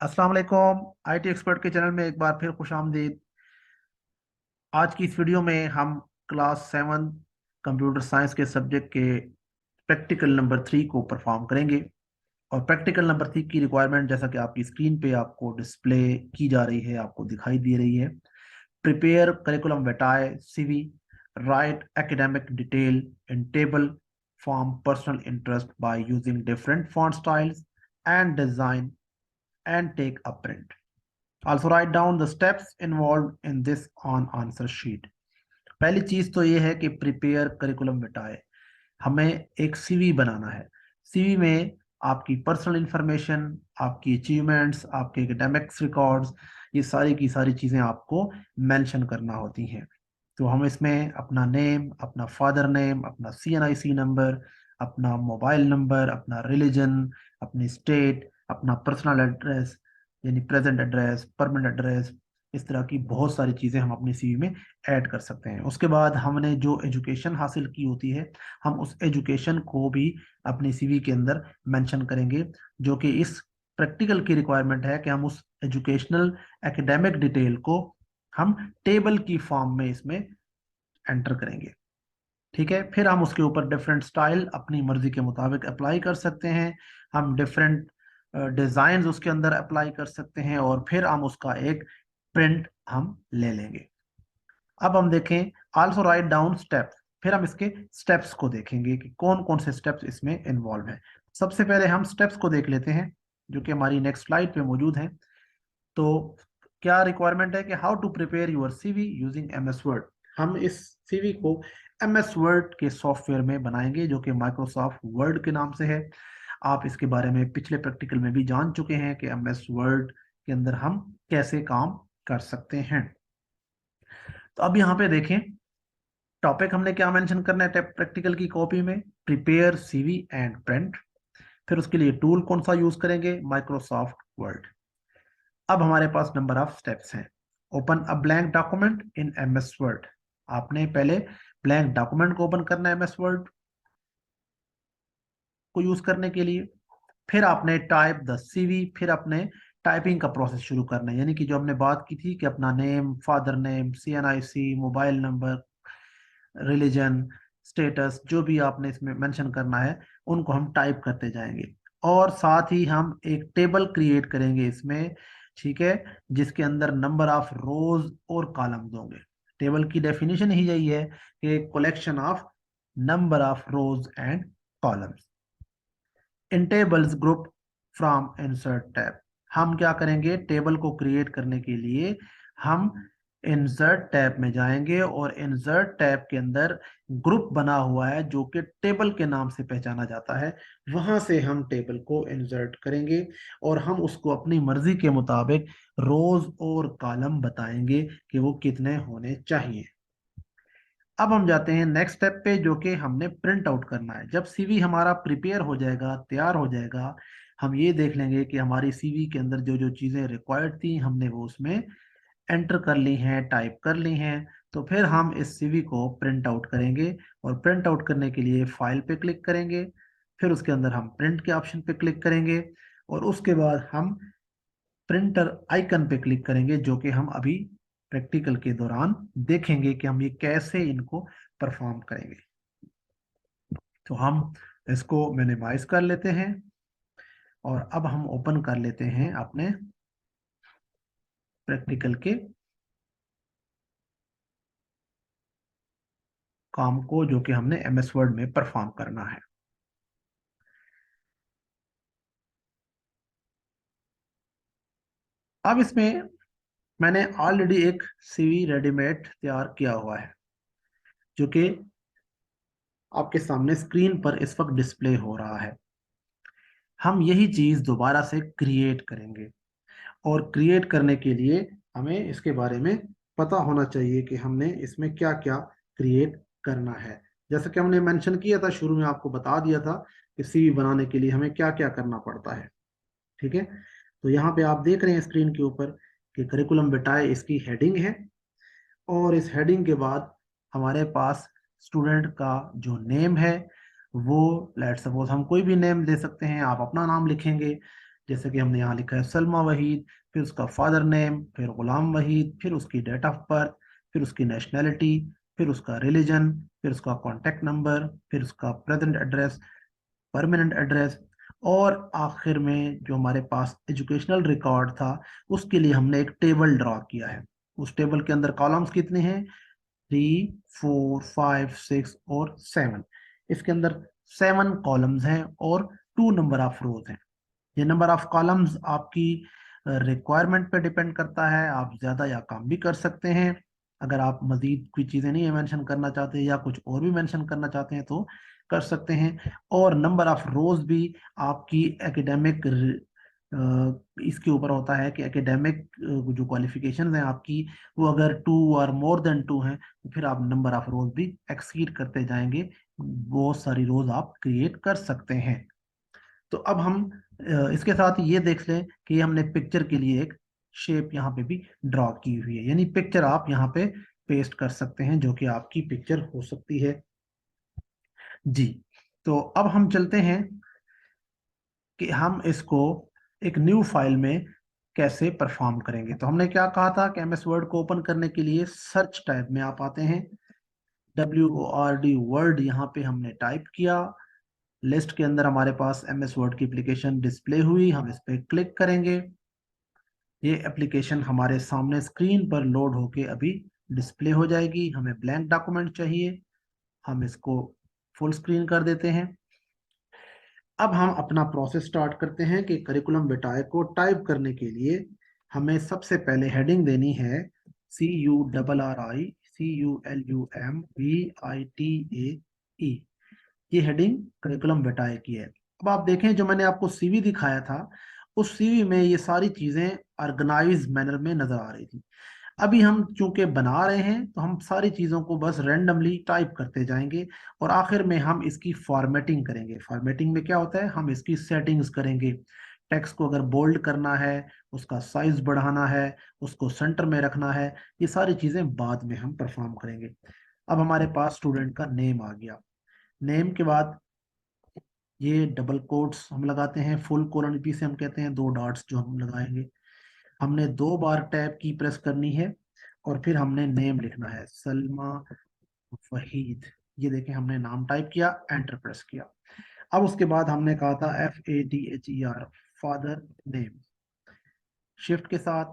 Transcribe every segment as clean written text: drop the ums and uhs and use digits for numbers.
अस्सलाम वालेकुम। IT expert के चैनल में एक बार फिर खुशामदीद। आज की इस वीडियो में हम क्लास 7 कंप्यूटर साइंस के सब्जेक्ट के प्रैक्टिकल नंबर 3 को परफॉर्म करेंगे। और प्रैक्टिकल नंबर 3 की रिक्वायरमेंट जैसा कि आपकी स्क्रीन पे आपको डिस्प्ले की जा रही है, आपको दिखाई दे रही है। Prepare curriculum vitae CV, write academic detail in table form personal interest by using different font styles and design and take a print. Also write down the steps involved in this on answer sheet. पहली चीज तो ये है कि prepare curriculum बिटाए, हमें एक CV बनाना है। CV में आपकी पर्सनल इंफॉर्मेशन, आपकी अचीवमेंट्स, आपके एकेडमिक्स रिकॉर्ड्स, ये सारी की सारी चीजें आपको मेंशन करना होती हैं। तो हम इसमें अपना नेम, अपना फादर नेम, अपना CNIC नंबर, अपना मोबाइल नंबर, अपना रिलीजन, अपनी स्टेट, अपना पर्सनल एड्रेस यानी प्रेजेंट एड्रेस, परमानेंट एड्रेस, इस तरह की बहुत सारी चीज़ें हम अपनी सीवी में ऐड कर सकते हैं। उसके बाद हमने जो एजुकेशन हासिल की होती है, हम उस एजुकेशन को भी अपनी सीवी के अंदर मेंशन करेंगे, जो कि इस प्रैक्टिकल की रिक्वायरमेंट है कि हम उस एजुकेशनल एकेडमिक डिटेल को हम टेबल की फॉर्म में इसमें एंटर करेंगे। ठीक है, फिर हम उसके ऊपर डिफरेंट स्टाइल अपनी मर्जी के मुताबिक अप्लाई कर सकते हैं। हम डिफरेंट डिजाइन उसके अंदर अप्लाई कर सकते हैं और फिर हम उसका एक प्रिंट हम ले लेंगे। अब हम देखें आल्सो राइट डाउन स्टेप्स। फिर हम इसके स्टेप्स को देखेंगे कि कौन कौन से स्टेप्स इसमें इन्वॉल्व हैं। सबसे पहले हम स्टेप्स को देख लेते हैं, जो कि हमारी नेक्स्ट स्लाइड पे मौजूद हैं। तो क्या रिक्वायरमेंट है कि how to prepare your CV using MS word. हम इस सीवी को MS वर्ड के सॉफ्टवेयर में बनाएंगे, जो कि माइक्रोसॉफ्ट वर्ड के नाम से है। आप इसके बारे में पिछले प्रैक्टिकल में भी जान चुके हैं कि MS वर्ड के अंदर हम कैसे काम कर सकते हैं। तो अब यहाँ पे देखें, टॉपिक हमने क्या मेंशन करना है प्रैक्टिकल की कॉपी में, प्रिपेयर सीवी एंड प्रिंट। फिर उसके लिए टूल कौन सा यूज करेंगे, माइक्रोसॉफ्ट वर्ड। अब हमारे पास नंबर ऑफ स्टेप्स हैं। Open a blank document in MS word. आपने पहले ब्लैंक डॉक्यूमेंट को ओपन करना है MS वर्ड को यूज करने के लिए। फिर आपने टाइप द सीवी, फिर अपने टाइपिंग का प्रोसेस शुरू करना है, यानी कि जो हमने बात की थी कि अपना name, father name, CNIC, mobile number, religion, status, जो भी आपने इसमें मेंशन करना है उनको हम टाइप करते जाएंगे। और साथ ही हम एक टेबल क्रिएट करेंगे इसमें, ठीक है, जिसके अंदर नंबर ऑफ रोज और कॉलम्स होंगे। टेबल की डेफिनेशन ही यही है कि collection of number of rose and columns in tables group from insert tab. हम क्या करेंगे, टेबल को क्रिएट करने के लिए हम इंसर्ट टैब में जाएंगे और इंसर्ट टैब के अंदर ग्रुप बना हुआ है जो कि टेबल के नाम से पहचाना जाता है, वहां से हम टेबल को इंसर्ट करेंगे और हम उसको अपनी मर्जी के मुताबिक रोज और कॉलम बताएंगे कि वो कितने होने चाहिए। अब हम जाते हैं नेक्स्ट स्टेप पे, जो कि हमने प्रिंट आउट करना है। जब सीवी हमारा प्रिपेयर हो जाएगा, तैयार हो जाएगा, हम ये देख लेंगे कि हमारी सीवी के अंदर जो जो चीज़ें रिक्वायर्ड थी हमने वो उसमें एंटर कर ली हैं, टाइप कर ली हैं। तो फिर हम इस सीवी को प्रिंट आउट करेंगे और प्रिंट आउट करने के लिए फाइल पे क्लिक करेंगे। फिर उसके अंदर हम प्रिंट के ऑप्शन पे क्लिक करेंगे और उसके बाद हम प्रिंटर आइकन पे क्लिक करेंगे, जो कि हम अभी प्रैक्टिकल के दौरान देखेंगे कि हम ये कैसे इनको परफॉर्म करेंगे। तो हम इसको मिनिमाइज कर लेते हैं और अब हम ओपन कर लेते हैं अपने प्रैक्टिकल के काम को, जो कि हमने MS वर्ड में परफॉर्म करना है। अब इसमें मैंने ऑलरेडी एक सीवी रेडीमेड तैयार किया हुआ है, जो कि आपके सामने स्क्रीन पर इस वक्त डिस्प्ले हो रहा है। हम यही चीज दोबारा से क्रिएट करेंगे और क्रिएट करने के लिए हमें इसके बारे में पता होना चाहिए कि हमने इसमें क्या क्या क्रिएट करना है। जैसे कि हमने मेंशन किया था, शुरू में आपको बता दिया था कि सीवी बनाने के लिए हमें क्या क्या करना पड़ता है। ठीक है, तो यहाँ पे आप देख रहे हैं स्क्रीन के ऊपर कि करिकुलम बिटाए इसकी हेडिंग है और इस हेडिंग के बाद हमारे पास स्टूडेंट का जो नेम है वो, लेट्स सपोज हम कोई भी नेम दे सकते हैं, आप अपना नाम लिखेंगे। जैसे कि हमने यहाँ लिखा है सलमा वहीद, फिर उसका फादर नेम, फिर गुलाम वहीद, फिर उसकी डेट ऑफ बर्थ, फिर उसकी नेशनैलिटी, फिर उसका रिलीजन, फिर उसका कॉन्टेक्ट नंबर, फिर उसका प्रेजेंट एड्रेस, परमानेंट एड्रेस, और आखिर में जो हमारे पास एजुकेशनल रिकॉर्ड था उसके लिए हमने एक टेबल ड्रॉ किया है। उस टेबल के अंदर कॉलम्स कितने हैं? 3, 4, 5, 6 और 7। इसके अंदर 7 कॉलम्स हैं और 2 नंबर ऑफ रोज हैं। ये नंबर ऑफ कॉलम्स आपकी रिक्वायरमेंट पे डिपेंड करता है, आप ज़्यादा या कम भी कर सकते हैं। अगर आप मजीद कोई चीज़ें नहीं मेंशन करना चाहते या कुछ और भी मेंशन करना चाहते हैं तो कर सकते हैं। और नंबर ऑफ रोज भी आपकी एकेडमिक इसके ऊपर होता है कि एकेडमिक जो क्वालिफिकेशंस हैं आपकी, वो अगर 2 और मोर देन 2 हैं तो फिर आप नंबर ऑफ रोज भी एक्सीड करते जाएंगे, बहुत सारी रोज आप क्रिएट कर सकते हैं। तो अब हम इसके साथ ये देख लें कि हमने पिक्चर के लिए एक शेप यहाँ पे भी ड्रॉ की हुई है, यानी पिक्चर आप यहाँ पे पेस्ट कर सकते हैं जो कि आपकी पिक्चर हो सकती है। जी, तो अब हम चलते हैं कि हम इसको एक न्यू फाइल में कैसे परफॉर्म करेंगे। तो हमने क्या कहा था कि एमएस वर्ड को ओपन करने के लिए सर्च टैब में आप आते हैं, WORD वर्ड यहाँ पे हमने टाइप किया। लिस्ट के अंदर हमारे पास एमएस वर्ड की एप्लीकेशन डिस्प्ले हुई, हम इस पर क्लिक करेंगे। ये एप्लीकेशन हमारे सामने स्क्रीन पर लोड होके अभी डिस्प्ले हो जाएगी। हमें ब्लैंक डॉक्यूमेंट चाहिए, हम इसको फुल स्क्रीन कर देते हैं। अब हम अपना प्रोसेस स्टार्ट करते हैं कि करिकुलम विटाए को टाइप करने के लिए हमें सबसे पहले हेडिंग देनी है CURRICULUMVITAE। ये हेडिंग करिकुलम विटाए की है। अब आप देखें जो मैंने आपको सीवी दिखाया था, उस सीवी में ये सारी चीजें ऑर्गेनाइज मैनर में नजर आ रही थी। अभी हम चूंकि बना रहे हैं तो हम सारी चीज़ों को बस रैंडमली टाइप करते जाएंगे और आखिर में हम इसकी फॉर्मेटिंग करेंगे। फॉर्मेटिंग में क्या होता है, हम इसकी सेटिंग्स करेंगे। टेक्स्ट को अगर बोल्ड करना है, उसका साइज बढ़ाना है, उसको सेंटर में रखना है, ये सारी चीज़ें बाद में हम परफॉर्म करेंगे। अब हमारे पास स्टूडेंट का नेम आ गया। नेम के बाद ये डबल कोट्स हम लगाते हैं, फुल कोलन भी से हम कहते हैं, 2 डॉट्स जो हम लगाएंगे। हमने 2 बार टैब की प्रेस करनी है और फिर हमने नेम लिखना है, सलमा वहीद। ये देखें हमने नाम टाइप किया, एंटर प्रेस किया। अब उसके बाद हमने कहा था FADHER, फादर नेम, शिफ्ट के साथ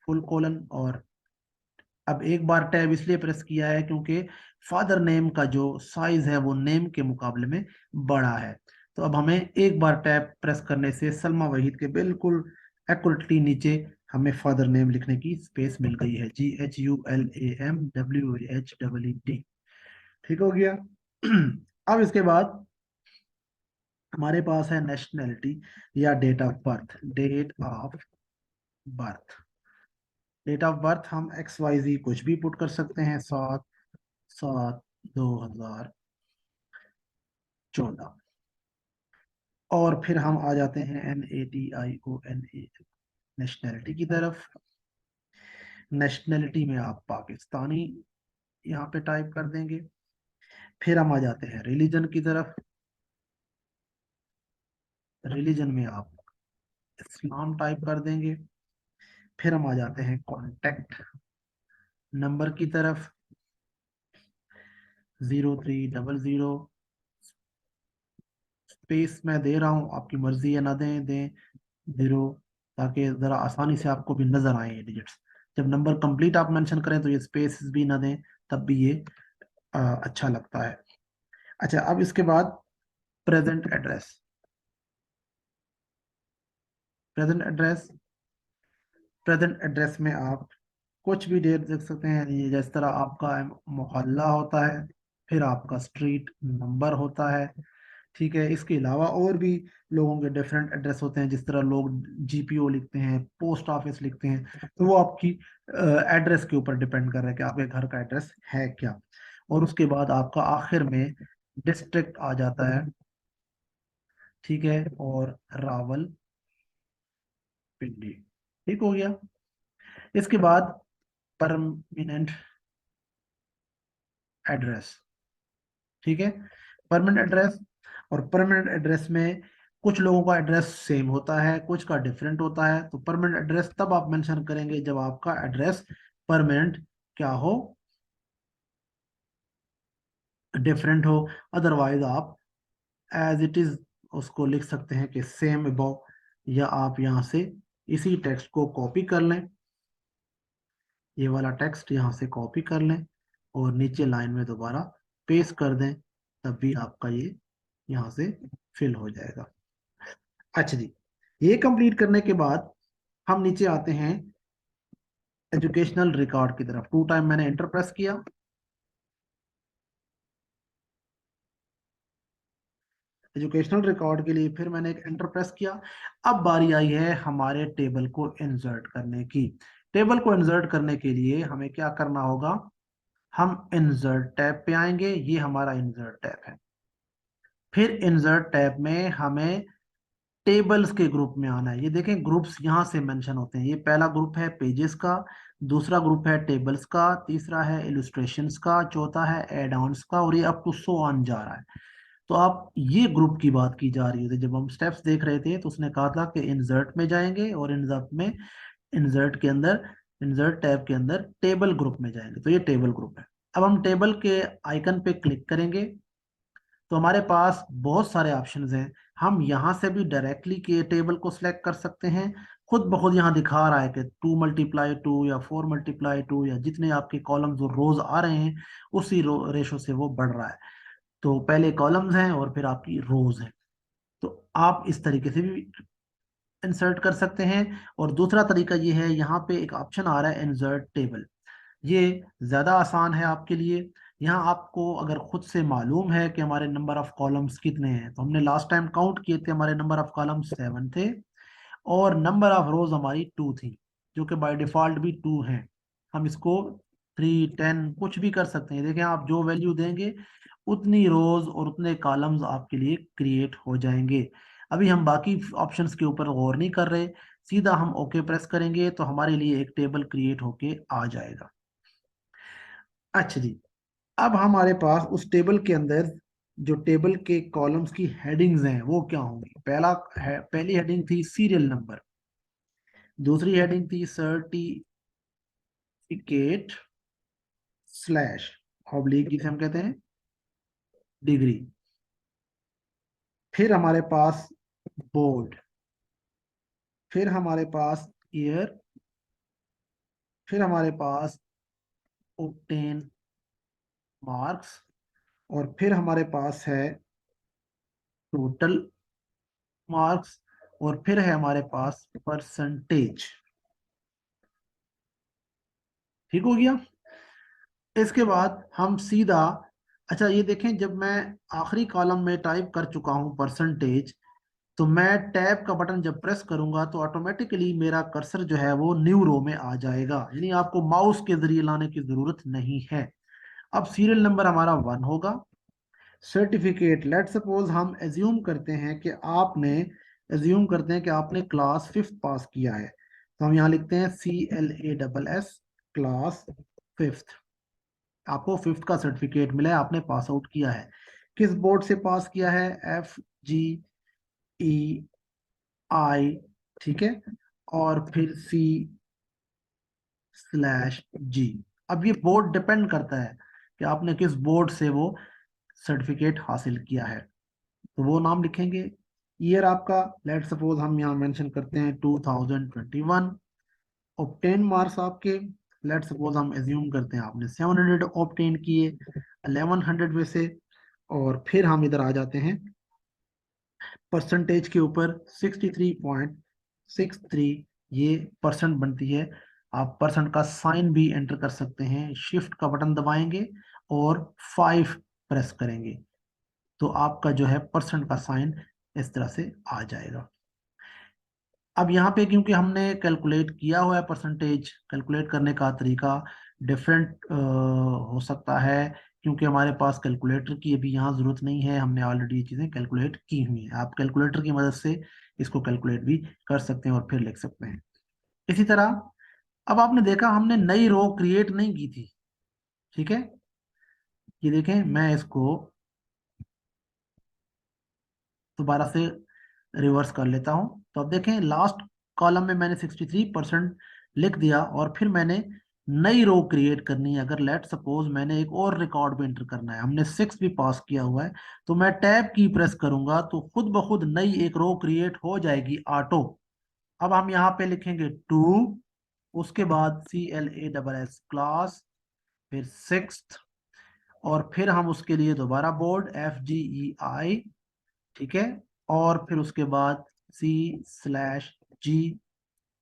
फुल कोलन। और अब एक बार टैब इसलिए प्रेस किया है क्योंकि फादर नेम का जो साइज है वो नेम के मुकाबले में बड़ा है। तो अब हमें एक बार टैब प्रेस करने से सलमा वहीद के बिल्कुल एक्यूरेटली नीचे हमें फादर नेम लिखने की स्पेस मिल गई है, GHULAMWHEED। ठीक हो गया। अब इसके बाद हमारे पास है नेशनैलिटी या date of birth. Date of birth, date of birth हम XYZ कुछ भी पुट कर सकते हैं, 7/7/2014। और फिर हम आ जाते हैं NATIONA, नेशनैलिटी की तरफ। नेशनैलिटी में आप पाकिस्तानी यहाँ पे टाइप कर देंगे। फिर हम आ जाते हैं रिलीजन की तरफ। रिलीजन में आप इस्लाम टाइप कर देंगे। फिर हम आ जाते हैं कॉन्टेक्ट नंबर की तरफ, 0300। स्पेस मैं दे रहा हूँ, आपकी मर्जी है ना दें दें 0, ताकि ज़रा आसानी से आपको भी नजर आए ये डिजिट्स। जब नंबर कंप्लीट आप मेंशन करें तो ये स्पेस भी ना दें, तब भी ये अच्छा लगता है। अच्छा, अब इसके बाद present address. Present address, present address में आप कुछ भी डेट देख सकते हैं, ये जिस तरह आपका मोहल्ला होता है, फिर आपका स्ट्रीट नंबर होता है। ठीक है, इसके अलावा और भी लोगों के डिफरेंट एड्रेस होते हैं, जिस तरह लोग GPO लिखते हैं, पोस्ट ऑफिस लिखते हैं, तो वो आपकी एड्रेस के ऊपर डिपेंड कर रहा है कि आपके घर का एड्रेस है क्या। और उसके बाद आपका आखिर में डिस्ट्रिक्ट आ जाता है, ठीक है, और रावल पिंडी। ठीक हो गया। इसके बाद परमानेंट एड्रेस। ठीक है, परमानेंट एड्रेस। और परमानेंट एड्रेस में कुछ लोगों का एड्रेस सेम होता है, कुछ का डिफरेंट होता है। तो परमानेंट एड्रेस तब आप मेंशन करेंगे जब आपका एड्रेस परमानेंट क्या हो, डिफरेंट हो। अदरवाइज आप एज इट इज उसको लिख सकते हैं कि सेम अबव, या आप यहाँ से इसी टेक्स्ट को कॉपी कर लें, ये वाला टेक्स्ट यहाँ से कॉपी कर लें और नीचे लाइन में दोबारा पेस्ट कर दें, तब भी आपका ये यहाँ से फिल हो जाएगा। अच्छा जी, ये कंप्लीट करने के बाद हम नीचे आते हैं एजुकेशनल रिकॉर्ड की तरफ। टू टाइम मैंने एंटर प्रेस किया। एजुकेशनल रिकॉर्ड के लिए फिर मैंने एक एंटर प्रेस किया। अब बारी आई है हमारे टेबल को इंसर्ट करने की। टेबल को इंसर्ट करने के लिए हमें क्या करना होगा, हम इंसर्ट टैब पे आएंगे, ये हमारा इंसर्ट टैब है। फिर इंसर्ट टैब में हमें टेबल्स के ग्रुप में आना है। ये देखें ग्रुप्स यहाँ से मेंशन होते हैं। ये पहला ग्रुप है पेजेस का, दूसरा ग्रुप है टेबल्स का, तीसरा है इलस्ट्रेशंस का, चौथा है एड ऑन्स का, और ये अप टू सो ऑन जा रहा है। तो आप ये ग्रुप की बात की जा रही है। जब हम स्टेप्स देख रहे थे तो उसने कहा था कि इंसर्ट में जाएंगे और इंसर्ट में, इंसर्ट के अंदर, इंसर्ट टैब के अंदर टेबल ग्रुप में जाएंगे। तो ये टेबल ग्रुप है। अब हम टेबल के आइकन पे क्लिक करेंगे तो हमारे पास बहुत सारे ऑप्शंस हैं। हम यहाँ से भी डायरेक्टली के टेबल को सिलेक्ट कर सकते हैं। खुद ब खुद यहाँ दिखा रहा है कि 2 × 2 या 4 × 2 या जितने आपके कॉलम्स और रोज आ रहे हैं उसी रेशो से वो बढ़ रहा है। तो पहले कॉलम्स हैं और फिर आपकी रोज हैं। तो आप इस तरीके से भी इंसर्ट कर सकते हैं। और दूसरा तरीका ये है, यहाँ पे एक ऑप्शन आ रहा है इंसर्ट टेबल। ये ज़्यादा आसान है आपके लिए। यहाँ आपको अगर खुद से मालूम है कि हमारे नंबर ऑफ कॉलम्स कितने हैं, तो हमने लास्ट टाइम काउंट किए थे, हमारे नंबर ऑफ कॉलम्स 7 थे और नंबर ऑफ रोज हमारी 2 थी, जो कि बाय डिफॉल्ट भी 2 हैं। हम इसको 3, 10 कुछ भी कर सकते हैं। देखें आप जो वैल्यू देंगे उतनी रोज और उतने कॉलम्स आपके लिए क्रिएट हो जाएंगे। अभी हम बाकी ऑप्शंस के ऊपर गौर नहीं कर रहे, सीधा हम ओके प्रेस करेंगे तो हमारे लिए एक टेबल क्रिएट होके आ जाएगा। अच्छा जी, अब हमारे पास उस टेबल के अंदर जो टेबल के कॉलम्स की हेडिंग्स हैं वो क्या होंगी। पहली हेडिंग थी सीरियल नंबर, दूसरी हेडिंग थी सर्टिफिकेट स्लैश ऑब्लिक जिसे हम कहते हैं डिग्री, फिर हमारे पास बोर्ड, फिर हमारे पास ईयर, फिर हमारे पास ऑब्टेन मार्क्स, और फिर हमारे पास है टोटल मार्क्स, और फिर है हमारे पास परसेंटेज। ठीक हो गया। इसके बाद हम सीधा, अच्छा ये देखें, जब मैं आखिरी कॉलम में टाइप कर चुका हूं परसेंटेज, तो मैं टैब का बटन जब प्रेस करूंगा तो ऑटोमेटिकली मेरा कर्सर जो है वो न्यू रो में आ जाएगा, यानी आपको माउस के जरिए लाने की जरूरत नहीं है। अब सीरियल नंबर हमारा 1 होगा। सर्टिफिकेट, लेट सपोज हम एज्यूम करते हैं कि आपने, एज्यूम करते हैं कि आपने क्लास 5th पास किया है, तो हम यहाँ लिखते हैं CLASS क्लास 5th। आपको 5th का सर्टिफिकेट मिला है, आपने पास आउट किया है। किस बोर्ड से पास किया है, FGEI, ठीक है, और फिर C/G। अब ये बोर्ड डिपेंड करता है कि आपने किस बोर्ड से वो सर्टिफिकेट हासिल किया है, तो वो नाम लिखेंगे। ईयर आपका, लेट सपोज हम यहाँ मेंशन करते हैं 2021। ऑप्टेन मार्क्स आपके, लेट सपोज हम एज्यूम करते हैं आपने 700 ऑप्टेन किए 1100 में से। और फिर हम इधर आ जाते हैं परसेंटेज के ऊपर, 63.63 ये परसेंट बनती है। आप परसेंट का साइन भी एंटर कर सकते हैं, शिफ्ट का बटन दबाएंगे और 5 प्रेस करेंगे तो आपका जो है परसेंट का साइन इस तरह से आ जाएगा। अब यहाँ पे क्योंकि हमने कैलकुलेट किया हुआ है परसेंटेज, कैलकुलेट करने का तरीका डिफरेंट हो सकता है, क्योंकि हमारे पास कैलकुलेटर की अभी यहाँ ज़रूरत नहीं है, हमने ऑलरेडी ये चीज़ें कैलकुलेट की हुई हैं। आप कैलकुलेटर की मदद से इसको कैलकुलेट भी कर सकते हैं और फिर लिख सकते हैं। इसी तरह अब आपने देखा हमने नई रो क्रिएट नहीं की थी, ठीक है। ये देखें, मैं इसको दोबारा से रिवर्स कर लेता हूँ। तो अब देखें लास्ट कॉलम में मैंने 63% लिख दिया और फिर मैंने नई रो क्रिएट करनी है। अगर लेट सपोज मैंने एक और रिकॉर्ड भी एंटर करना है, हमने 6 भी पास किया हुआ है, तो मैं टैब की प्रेस करूंगा तो खुद ब खुद नई एक रो क्रिएट हो जाएगी ऑटो। अब हम यहाँ पे लिखेंगे 2, उसके बाद CLASS क्लास, फिर 6th, और फिर हम उसके लिए दोबारा बोर्ड FGEI, ठीक है, और फिर उसके बाद C/G,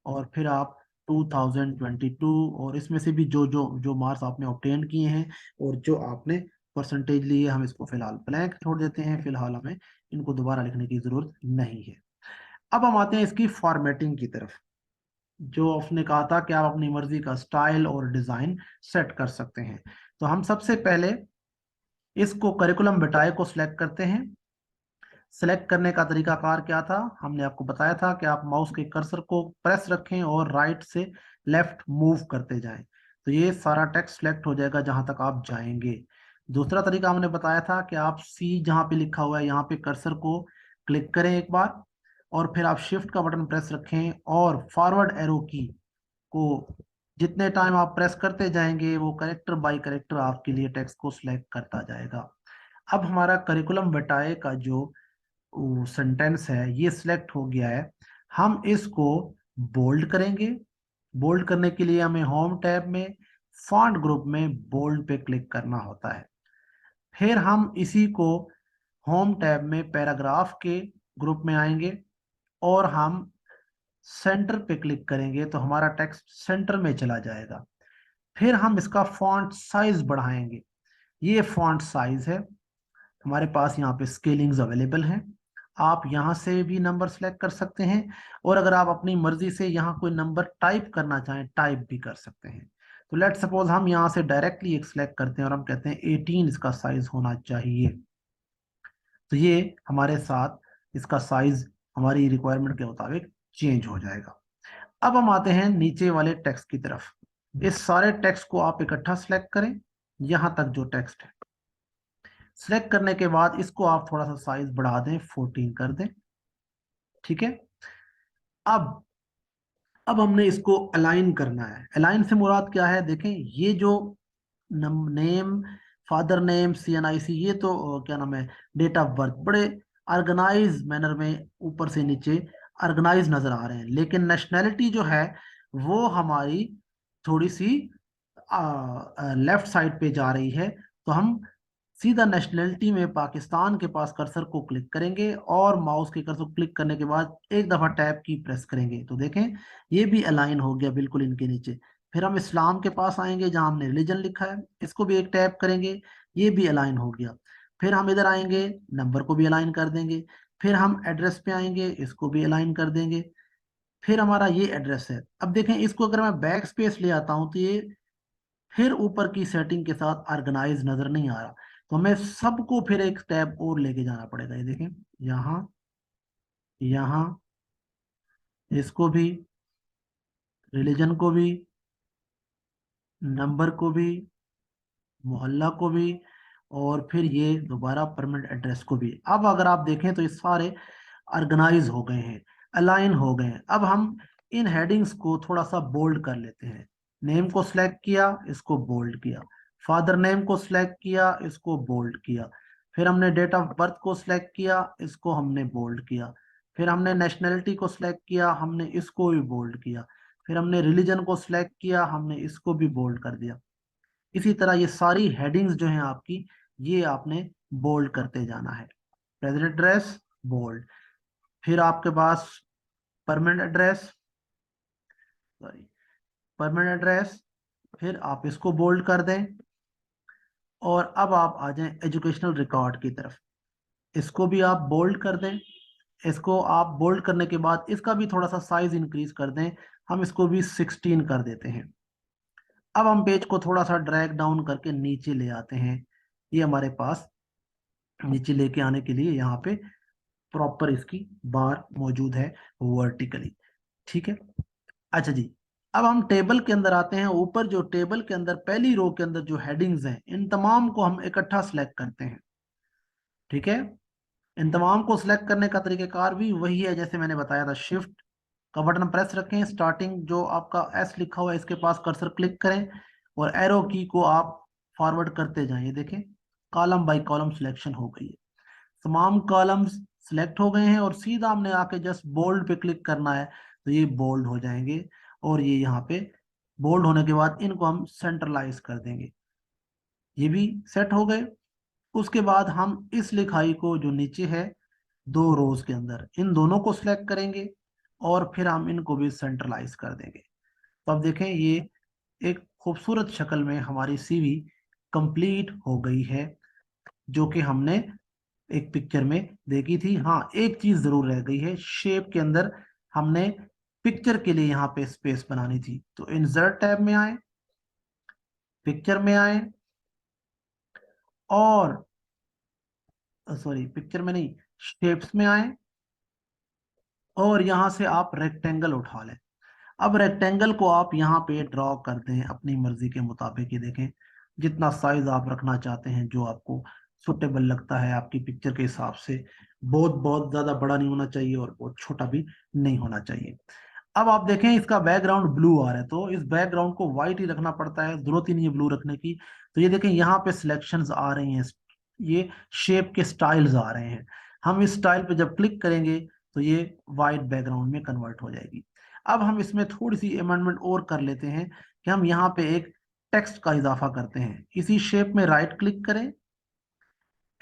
और फिर आप 2022, और इसमें से भी जो जो जो मार्क्स आपने ऑब्टेन किए हैं और जो आपने परसेंटेज लिए, हम इसको फिलहाल ब्लैंक छोड़ देते हैं। फिलहाल हमें इनको दोबारा लिखने की जरूरत नहीं है। अब हम आते हैं इसकी फॉर्मेटिंग की तरफ। जो आपने कहा था कि आप अपनी मर्जी का स्टाइल और डिजाइन सेट कर सकते हैं, तो हम सबसे पहले इसको करिकुलम बिटाए को सिलेक्ट करते हैं। सिलेक्ट करने का तरीकाकार क्या था, हमने आपको बताया था कि आप माउस के कर्सर को प्रेस रखें और राइट से लेफ्ट मूव करते जाएं, तो ये सारा टेक्स्ट सिलेक्ट हो जाएगा जहां तक आप जाएंगे। दूसरा तरीका हमने बताया था कि आप सी जहां पे लिखा हुआ है यहाँ पे कर्सर को क्लिक करें एक बार, और फिर आप शिफ्ट का बटन प्रेस रखें और फॉरवर्ड एरो की को जितने टाइम आप प्रेस करते जाएंगे वो करेक्टर बाय करेक्टर आपके लिए टेक्स्ट को सिलेक्ट करता जाएगा। अब हमारा करिकुलम बटाए का जो सेंटेंस है ये सिलेक्ट हो गया है। हम इसको बोल्ड करेंगे। बोल्ड करने के लिए हमें होम टैब में फॉन्ट ग्रुप में बोल्ड पे क्लिक करना होता है। फिर हम इसी को होम टैब में पैराग्राफ के ग्रुप में आएंगे और हम सेंटर पे क्लिक करेंगे तो हमारा टेक्स्ट सेंटर में चला जाएगा। फिर हम इसका फॉन्ट साइज बढ़ाएंगे। ये फॉन्ट साइज है। हमारे पास यहाँ पे स्केलिंग्स अवेलेबल हैं। आप यहाँ से भी नंबर सेलेक्ट कर सकते हैं, और अगर आप अपनी मर्जी से यहाँ कोई नंबर टाइप करना चाहें टाइप भी कर सकते हैं। तो लेट सपोज हम यहाँ से डायरेक्टली एक सिलेक्ट करते हैं और हम कहते हैं 18 इसका साइज होना चाहिए। तो ये हमारे साथ इसका साइज हमारी रिक्वायरमेंट के मुताबिक चेंज हो जाएगा। अब हम आते हैं नीचे वाले टेक्स्ट की तरफ। इस सारे टेक्स्ट को आप इकट्ठा सिलेक्ट करें, यहां तक जो टेक्स्ट है। सिलेक्ट करने के बाद इसको आप थोड़ा सा साइज बढ़ा दें, 14 कर दें, ठीक है। अब अब हमने इसको अलाइन करना है। अलाइन से मुराद क्या है, देखें ये जो नेम, फादर नेम, CNIC, ये तो क्या नाम है, डेट ऑफ बर्थ, बड़े ऑर्गेनाइज मैनर में ऊपर से नीचे ऑर्गेनाइज नजर आ रहे हैं, लेकिन नेशनैलिटी जो है वो हमारी थोड़ी सी लेफ्ट साइड पे जा रही है। तो हम सीधा नेशनैलिटी में पाकिस्तान के पास कर्सर को क्लिक करेंगे और माउस के कर्सर को क्लिक करने के बाद एक दफा टैब की प्रेस करेंगे तो देखें ये भी अलाइन हो गया बिल्कुल इनके नीचे। फिर हम इस्लाम के पास आएंगे जहां हमने रिलीजन लिखा है, इसको भी एक टैप करेंगे, ये भी अलाइन हो गया। फिर हम इधर आएंगे, नंबर को भी अलाइन कर देंगे। फिर हम एड्रेस पे आएंगे, इसको भी अलाइन कर देंगे। फिर हमारा ये एड्रेस है। अब देखें इसको अगर मैं बैक स्पेस ले आता हूं तो ये फिर ऊपर की सेटिंग के साथ ऑर्गेनाइज नजर नहीं आ रहा, तो हमें सबको फिर एक टैब और लेके जाना पड़ेगा। ये देखें, यहाँ, यहाँ, इसको भी, रिलीजन को भी, नंबर को भी, मोहल्ला को भी, और फिर ये दोबारा परमानेंट एड्रेस को भी। अब अगर आप देखें तो ये सारे ऑर्गेनाइज हो गए हैं, अलाइन हो गए हैं। अब हम इन हेडिंग्स को थोड़ा सा बोल्ड कर लेते हैं। नेम को सिलेक्ट किया, इसको बोल्ड किया। फादर नेम को सिलेक्ट किया, इसको बोल्ड किया। फिर हमने डेट ऑफ बर्थ को सिलेक्ट किया, इसको हमने बोल्ड किया। फिर हमने नेशनैलिटी को सिलेक्ट किया, हमने इसको भी बोल्ड किया। फिर हमने रिलीजन को सिलेक्ट किया, हमने इसको भी बोल्ड कर दिया। इसी तरह ये सारी हेडिंग्स जो हैं आपकी, ये आपने बोल्ड करते जाना है। प्रेजेंट एड्रेस बोल्ड, फिर आपके पास permanent address, sorry, permanent address, फिर आप इसको बोल्ड कर दें। और अब आप आ जाएं एजुकेशनल रिकॉर्ड की तरफ, इसको भी आप बोल्ड कर दें। इसको आप बोल्ड करने के बाद इसका भी थोड़ा सा साइज इंक्रीज कर दें, हम इसको भी 16 कर देते हैं। अब हम पेज को थोड़ा सा ड्रैग डाउन करके नीचे ले आते हैं। ये हमारे पास नीचे लेके आने के लिए यहाँ पे प्रॉपर इसकी बार मौजूद है वर्टिकली, ठीक है। अच्छा जी, अब हम टेबल के अंदर आते हैं। ऊपर जो टेबल के अंदर पहली रो के अंदर जो हेडिंग्स हैं इन तमाम को हम इकट्ठा सेलेक्ट करते हैं, ठीक है। इन तमाम को सिलेक्ट करने का तरीकेकार भी वही है जैसे मैंने बताया था। शिफ्ट का बटन प्रेस रखें, स्टार्टिंग जो आपका एस लिखा हुआ है इसके पास कर्सर क्लिक करें और एरो की को आप फॉरवर्ड करते जाएं। ये देखें कॉलम बाय कॉलम सिलेक्शन हो गई है, तमाम कॉलम्स सिलेक्ट हो गए हैं और सीधा हमने आके जस्ट बोल्ड पे क्लिक करना है तो ये बोल्ड हो जाएंगे और ये यहाँ पे बोल्ड होने के बाद इनको हम सेंट्रलाइज कर देंगे। ये भी सेट हो गए। उसके बाद हम इस लिखाई को जो नीचे है दो रोज के अंदर इन दोनों को सिलेक्ट करेंगे और फिर हम इनको भी सेंट्रलाइज कर देंगे। तो अब देखें ये एक खूबसूरत शक्ल में हमारी सीवी कंप्लीट हो गई है जो कि हमने एक पिक्चर में देखी थी। हाँ एक चीज जरूर रह गई है, शेप के अंदर हमने पिक्चर के लिए यहाँ पे स्पेस बनानी थी। तो इंसर्ट टैब में आए, पिक्चर में आए और सॉरी पिक्चर में नहीं शेप्स में आए और यहां से आप रेक्टेंगल उठा लें। अब रेक्टेंगल को आप यहाँ पे ड्रॉ कर दें अपनी मर्जी के मुताबिक। ये देखें जितना साइज आप रखना चाहते हैं जो आपको सुटेबल लगता है आपकी पिक्चर के हिसाब से, बहुत बहुत ज्यादा बड़ा नहीं होना चाहिए और बहुत छोटा भी नहीं होना चाहिए। अब आप देखें इसका बैकग्राउंड ब्लू आ रहा है तो इस बैकग्राउंड को व्हाइट ही रखना पड़ता है, जरूरत ही नहीं है ब्लू रखने की। तो ये देखें यहाँ पे सिलेक्शंस आ रही हैं, ये शेप के स्टाइल्स आ रहे हैं। हम इस स्टाइल पे जब क्लिक करेंगे तो ये व्हाइट बैकग्राउंड में कन्वर्ट हो जाएगी। अब हम इसमें थोड़ी सी अमेंडमेंट और कर लेते हैं कि हम यहाँ पे एक टेक्स्ट का इजाफा करते हैं। इसी शेप में राइट क्लिक करें,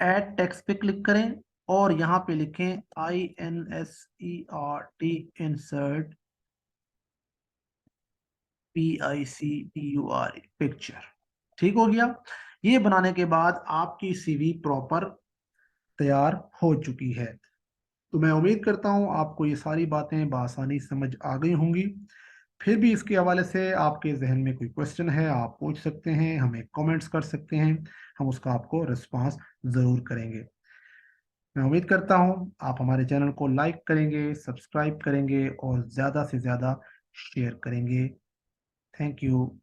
ऐड टेक्स्ट पे क्लिक करें और यहाँ पे लिखें INSERT इंसर्ट PICTURE पिक्चर। ठीक हो गया। ये बनाने के बाद आपकी सीवी प्रॉपर तैयार हो चुकी है। तो मैं उम्मीद करता हूं आपको ये सारी बातें बआसानी समझ आ गई होंगी। फिर भी इसके हवाले से आपके जहन में कोई क्वेश्चन है आप पूछ सकते हैं, हमें कमेंट्स कर सकते हैं, हम उसका आपको रिस्पांस जरूर करेंगे। मैं उम्मीद करता हूं आप हमारे चैनल को लाइक करेंगे, सब्सक्राइब करेंगे और ज़्यादा से ज़्यादा शेयर करेंगे। Thank you.